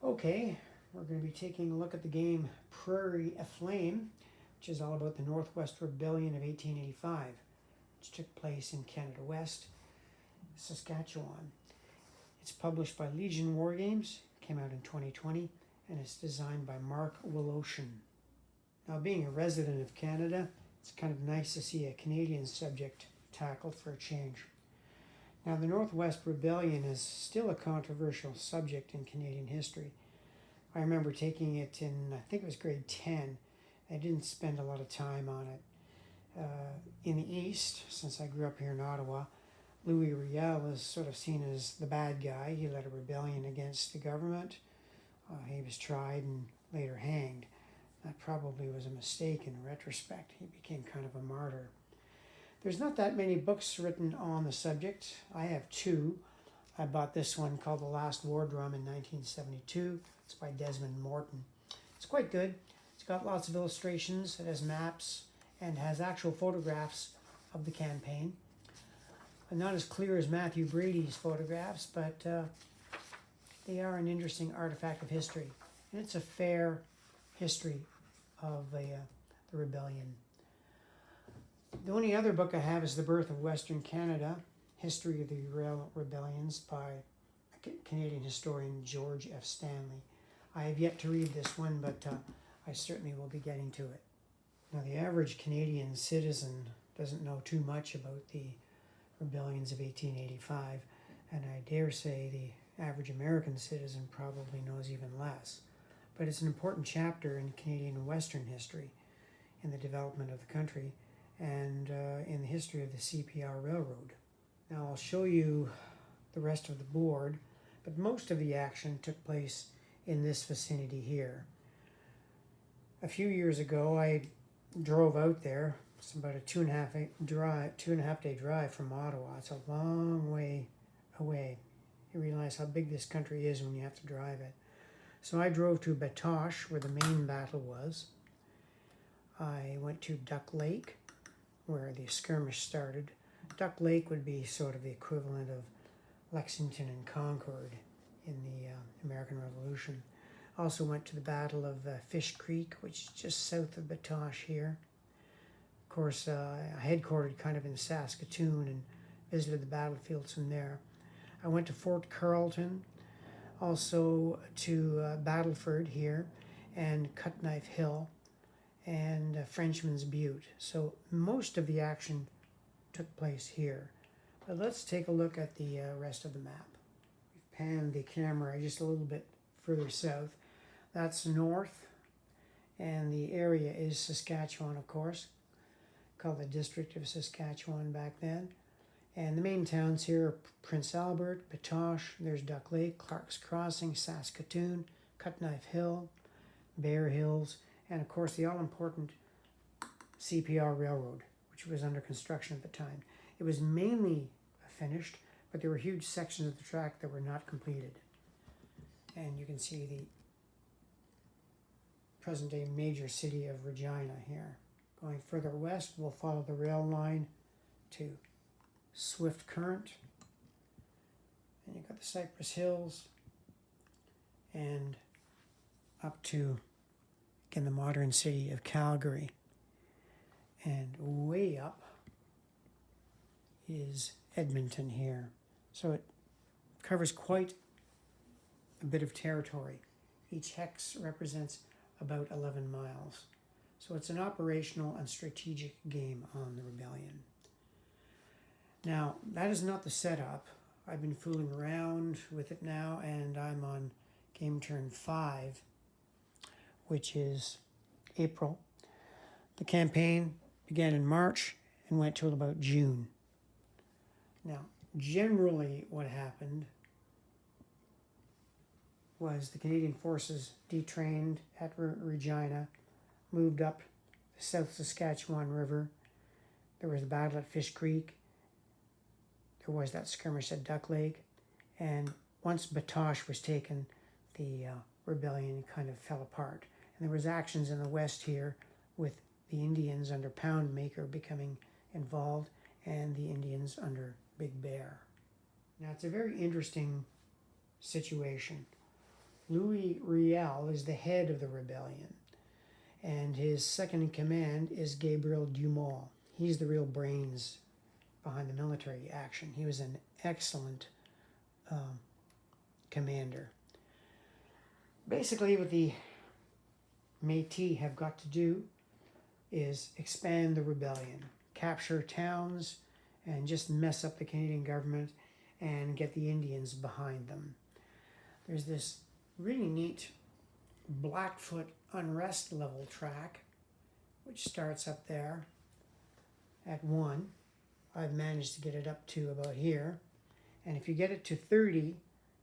Okay, we're going to be taking a look at the game Prairie, Aflame, which is all about the Northwest Rebellion of 1885, which took place in Canada West, Saskatchewan. It's published by Legion War Games, came out in 2020, and it's designed by Mark Woloshen. Now, being a resident of Canada, it's kind of nice to see a Canadian subject tackled for a change. Now, the Northwest Rebellion is still a controversial subject in Canadian history. I remember taking it in, I think it was grade 10. I didn't spend a lot of time on it. In the East, since I grew up here in Ottawa, Louis Riel is sort of seen as the bad guy. He led a rebellion against the government. He was tried and later hanged. That probably was a mistake in retrospect. He became kind of a martyr. There's not that many books written on the subject. I have two. I bought this one called The Last War Drum in 1972. It's by Desmond Morton. It's quite good. It's got lots of illustrations. It has maps and has actual photographs of the campaign. Not as clear as Matthew Brady's photographs, but they are an interesting artifact of history. And it's a fair history of the rebellion. The only other book I have is The Birth of Western Canada, History of the Rebellions by Canadian historian George F. Stanley. I have yet to read this one, but I certainly will be getting to it. Now, the average Canadian citizen doesn't know too much about the rebellions of 1885, and I dare say the average American citizen probably knows even less. But it's an important chapter in Canadian Western history, in the development of the country, and in the history of the CPR Railroad. Now I'll show you the rest of the board, but most of the action took place in this vicinity here. A few years ago I drove out there. It's about a 2.5 day drive from Ottawa. It's a long way away. You realize how big this country is when you have to drive it. So I drove to Batoche, where the main battle was. I went to Duck Lake, where the skirmish started. Duck Lake would be sort of the equivalent of Lexington and Concord in the American Revolution. Also went to the Battle of Fish Creek, which is just south of Batoche here. Of course, I headquartered kind of in Saskatoon and visited the battlefields from there. I went to Fort Carleton, also to Battleford here, and Cut Knife Hill, and Frenchman's Butte. So most of the action took place here. But let's take a look at the rest of the map. We've panned the camera just a little bit further south. That's north, and the area is Saskatchewan, of course, called the District of Saskatchewan back then. And the main towns here are Prince Albert, Batoche, there's Duck Lake, Clark's Crossing, Saskatoon, Cut Knife Hill, Bear Hills, and of course the all-important CPR Railroad, which was under construction at the time. It was mainly finished, but there were huge sections of the track that were not completed. And you can see the present-day major city of Regina here. Going further west, we'll follow the rail line to Swift Current. And you've got the Cypress Hills and up to, again, the modern city of Calgary. And way up is Edmonton here. So it covers quite a bit of territory. Each hex represents about 11 miles. So it's an operational and strategic game on the rebellion. Now, that is not the setup. I've been fooling around with it now, and I'm on game turn 5, which is April. The campaign began in March and went till about June. Now, generally what happened was the Canadian forces detrained at Regina, moved up the South Saskatchewan River. There was a battle at Fish Creek. There was that skirmish at Duck Lake. And once Batoche was taken, the rebellion kind of fell apart. And there was actions in the west here with the Indians under Poundmaker becoming involved and the Indians under Big Bear. Now, it's a very interesting situation. Louis Riel is the head of the rebellion, and his second in command is Gabriel Dumas. He's the real brains behind the military action. He was an excellent commander. Basically, what the Métis have got to do is expand the rebellion, capture towns, and just mess up the Canadian government and get the Indians behind them. There's this really neat Blackfoot unrest level track, which starts up there at 1. I've managed to get it up to about here. And if you get it to 30,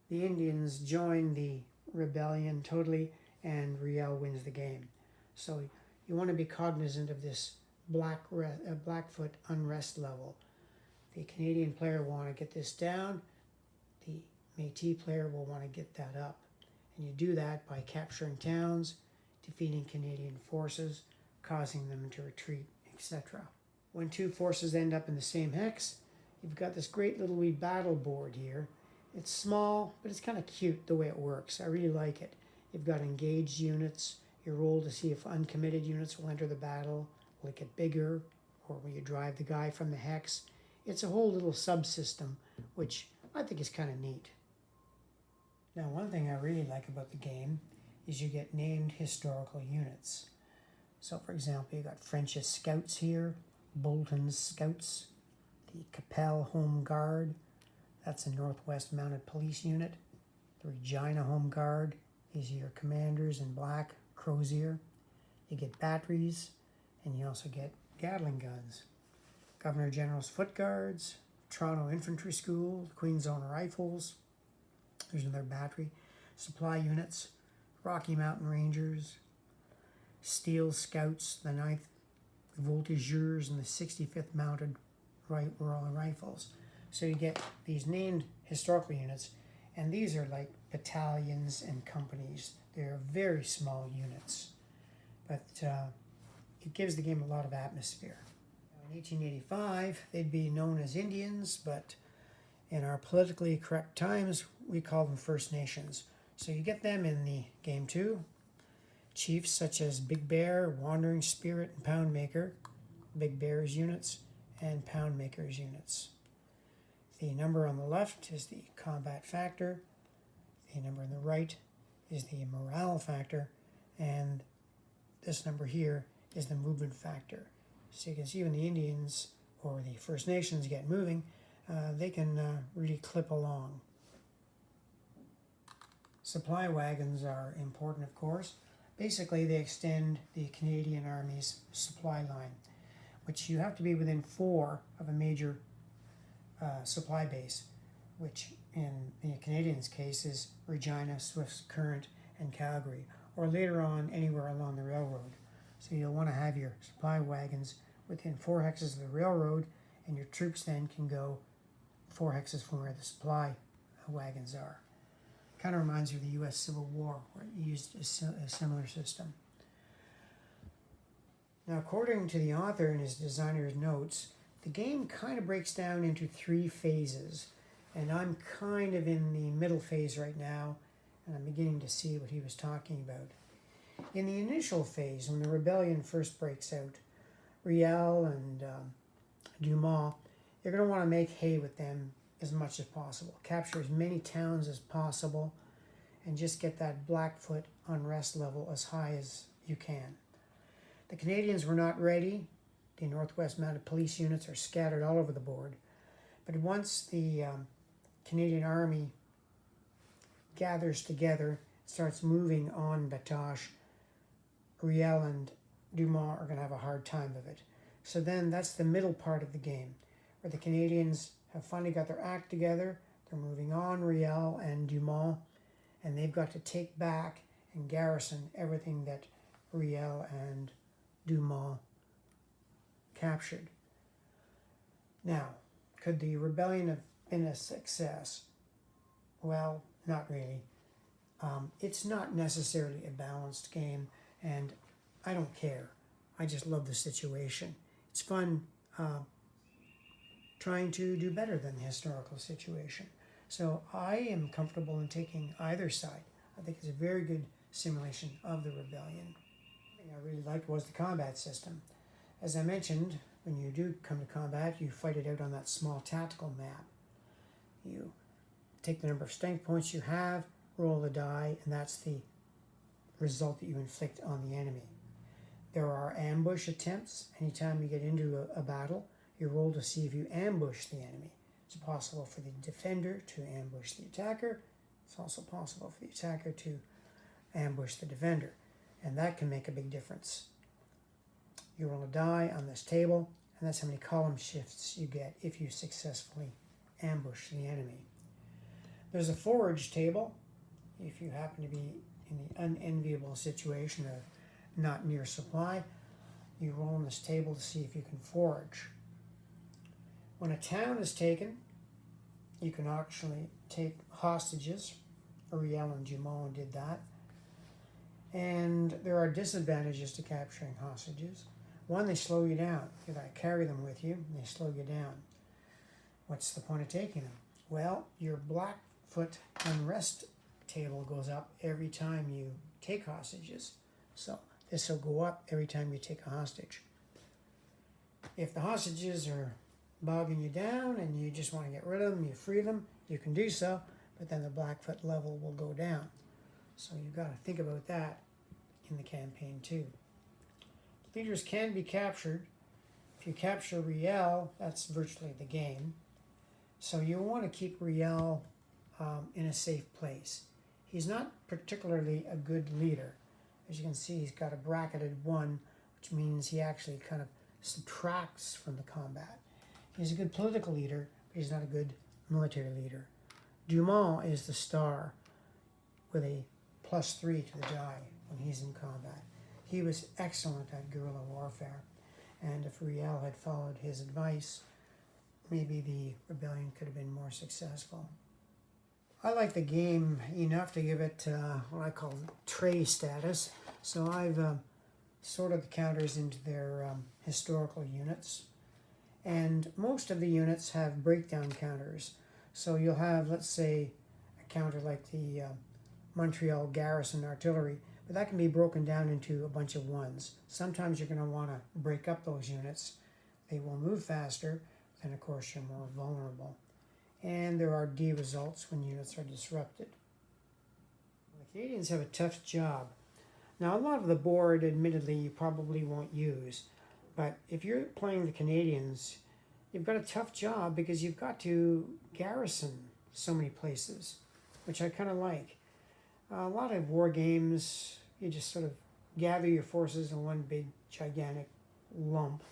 the Indians join the rebellion totally, and Riel wins the game. So you want to be cognizant of this Blackfoot unrest level. The Canadian player will want to get this down. The Métis player will want to get that up. And you do that by capturing towns, defeating Canadian forces, causing them to retreat, etc. When two forces end up in the same hex, you've got this great little wee battle board here. It's small, but it's kind of cute the way it works. I really like it. You've got engaged units. You roll to see if uncommitted units will enter the battle. Will it get bigger? Or will you drive the guy from the hex? It's a whole little subsystem, which I think is kind of neat. Now, one thing I really like about the game is you get named historical units. So, for example, you got French's Scouts here, Bolton's Scouts, the Capel Home Guard, that's a Northwest Mounted Police unit, the Regina Home Guard, these are your commanders in black, Crozier. You get batteries, and you also get Gatling guns. Governor General's Foot Guards, Toronto Infantry School, Queen's Own Rifles, there's another battery, supply units, Rocky Mountain Rangers, Steel Scouts, the 9th Voltigeurs, and the 65th Mounted Royal Rifles. So you get these named historical units, and these are like battalions and companies. They're very small units, but it gives the game a lot of atmosphere. In 1885, they'd be known as Indians, but in our politically correct times, we call them First Nations. So you get them in the game too. Chiefs such as Big Bear, Wandering Spirit, and Poundmaker. Big Bear's units and Poundmaker's units. The number on the left is the combat factor. The number on the right is the morale factor. And this number here is the movement factor. So you can see when the Indians or the First Nations get moving, they can really clip along. Supply wagons are important, of course. Basically, they extend the Canadian Army's supply line, which you have to be within 4 of a major supply base, which in the Canadians' case is Regina, Swift's Current, and Calgary, or later on anywhere along the railroad. So you'll want to have your supply wagons within 4 hexes of the railroad, and your troops then can go 4 hexes from where the supply wagons are. Kind of reminds you of the U.S. Civil War, where it used a similar system. Now, according to the author in his designer's notes, the game kind of breaks down into 3 phases, and I'm kind of in the middle phase right now, and I'm beginning to see what he was talking about. In the initial phase, when the rebellion first breaks out, Riel and Dumas, you're going to want to make hay with them as much as possible. Capture as many towns as possible, and just get that Blackfoot unrest level as high as you can. The Canadians were not ready. The Northwest Mounted Police units are scattered all over the board. But once the Canadian Army gathers together, starts moving on Batoche, Riel and Dumas are going to have a hard time of it. So then that's the middle part of the game, where the Canadians have finally got their act together. They're moving on, Riel and Dumas, and they've got to take back and garrison everything that Riel and Dumas captured. Now, could the rebellion have been a success? Well, not really. It's not necessarily a balanced game, and I don't care. I just love the situation. It's fun trying to do better than the historical situation. So I am comfortable in taking either side. I think it's a very good simulation of the rebellion. One thing I really liked was the combat system. As I mentioned, when you do come to combat, you fight it out on that small tactical map. You take the number of strength points you have, roll the die, and that's the result that you inflict on the enemy. There are ambush attempts. Anytime you get into a battle, you roll to see if you ambush the enemy. It's possible for the defender to ambush the attacker. It's also possible for the attacker to ambush the defender, and that can make a big difference. You roll a die on this table, and that's how many column shifts you get if you successfully ambush the enemy. There's a forage table. If you happen to be in the unenviable situation of not near supply, you roll on this table to see if you can forage. When a town is taken, you can actually take hostages. Riel and Dumont did that. And there are disadvantages to capturing hostages. One, they slow you down. You gotta carry them with you, and they slow you down. What's the point of taking them? Well, your Blackfoot unrest table goes up every time you take hostages. So this will go up every time you take a hostage. If the hostages are bogging you down and you just want to get rid of them, you free them, you can do so, but then the Blackfoot level will go down. So you've got to think about that in the campaign too. Leaders can be captured. If you capture Riel, that's virtually the game. So you want to keep Riel in a safe place. He's not particularly a good leader. As you can see, he's got a bracketed 1, which means he actually kind of subtracts from the combat. He's a good political leader, but he's not a good military leader. Dumont is the star with a +3 to the die when he's in combat. He was excellent at guerrilla warfare, and if Riel had followed his advice, maybe the rebellion could have been more successful. I like the game enough to give it what I call tray status. So I've sorted the counters into their historical units. And most of the units have breakdown counters. So you'll have, let's say, a counter like the Montreal Garrison Artillery, but that can be broken down into a bunch of ones. Sometimes you're going to want to break up those units. They will move faster, then of course you're more vulnerable. And there are D results when units are disrupted. The Canadians have a tough job. Now, a lot of the board, admittedly, you probably won't use, but if you're playing the Canadians, you've got a tough job because you've got to garrison so many places, which I kind of like. A lot of war games, you just sort of gather your forces in one big, gigantic lump,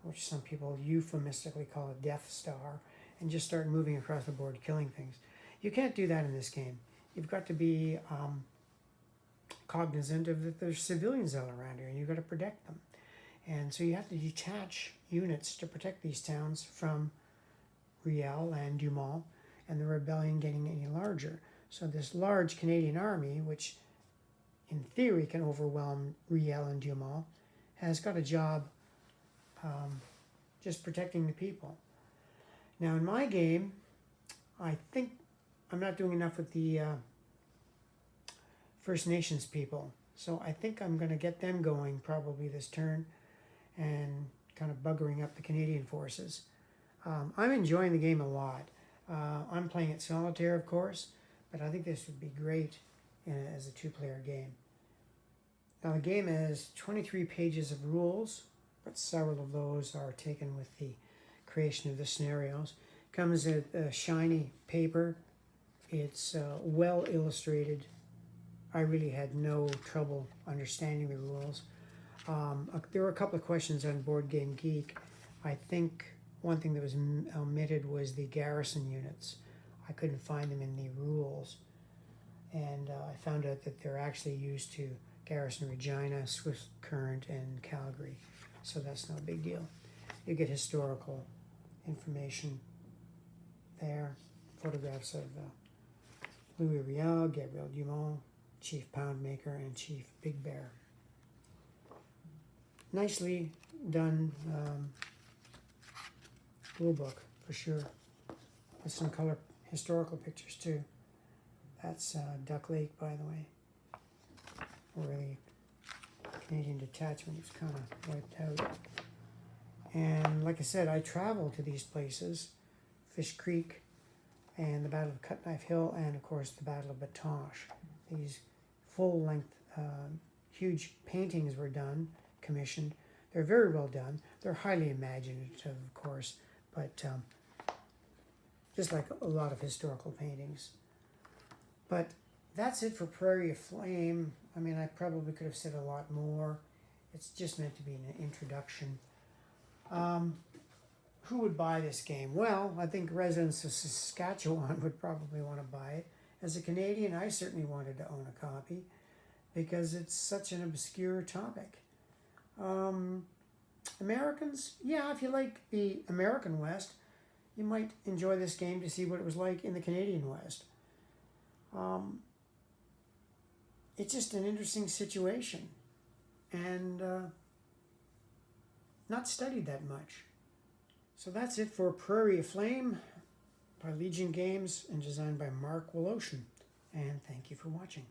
which some people euphemistically call a Death Star, and just start moving across the board, killing things. You can't do that in this game. You've got to be cognizant of that there's civilians all around here, and you've got to protect them. And so you have to detach units to protect these towns from Riel and Dumont and the rebellion getting any larger. So this large Canadian army, which in theory can overwhelm Riel and Dumont, has got a job just protecting the people. Now in my game, I think I'm not doing enough with the First Nations people. So I think I'm going to get them going probably this turn and kind of buggering up the Canadian forces. I'm enjoying the game a lot. I'm playing it solitaire, of course, but I think this would be great as a two-player game. Now the game has 23 pages of rules, but several of those are taken with the creation of the scenarios. Comes in a shiny paper. It's well illustrated. I really had no trouble understanding the rules. There were a couple of questions on Board Game Geek. I think one thing that was omitted was the garrison units. I couldn't find them in the rules. And I found out that they're actually used to garrison Regina, Swift Current, and Calgary. So that's no big deal. You get historical information there. Photographs of Louis Riel, Gabriel Dumont, Chief Poundmaker, and Chief Big Bear. Nicely done rule book, for sure. With some color historical pictures too. That's Duck Lake, by the way, where the Canadian detachment was kind of wiped out. And like I said, I traveled to these places, Fish Creek and the Battle of Cut Knife Hill, and of course the Battle of Batoche. These full-length, huge paintings were done, commissioned. They're very well done. They're highly imaginative, of course, but just like a lot of historical paintings. But that's it for Prairie Aflame. I mean, I probably could have said a lot more. It's just meant to be an introduction. Who would buy this game? Well, I think residents of Saskatchewan would probably want to buy it. As a Canadian, I certainly wanted to own a copy because it's such an obscure topic. Americans, yeah, if you like the American West, you might enjoy this game to see what it was like in the Canadian West. It's just an interesting situation and not studied that much. So that's it for Prairie Aflame by Legion Games and designed by Mark Woloshen. And thank you for watching.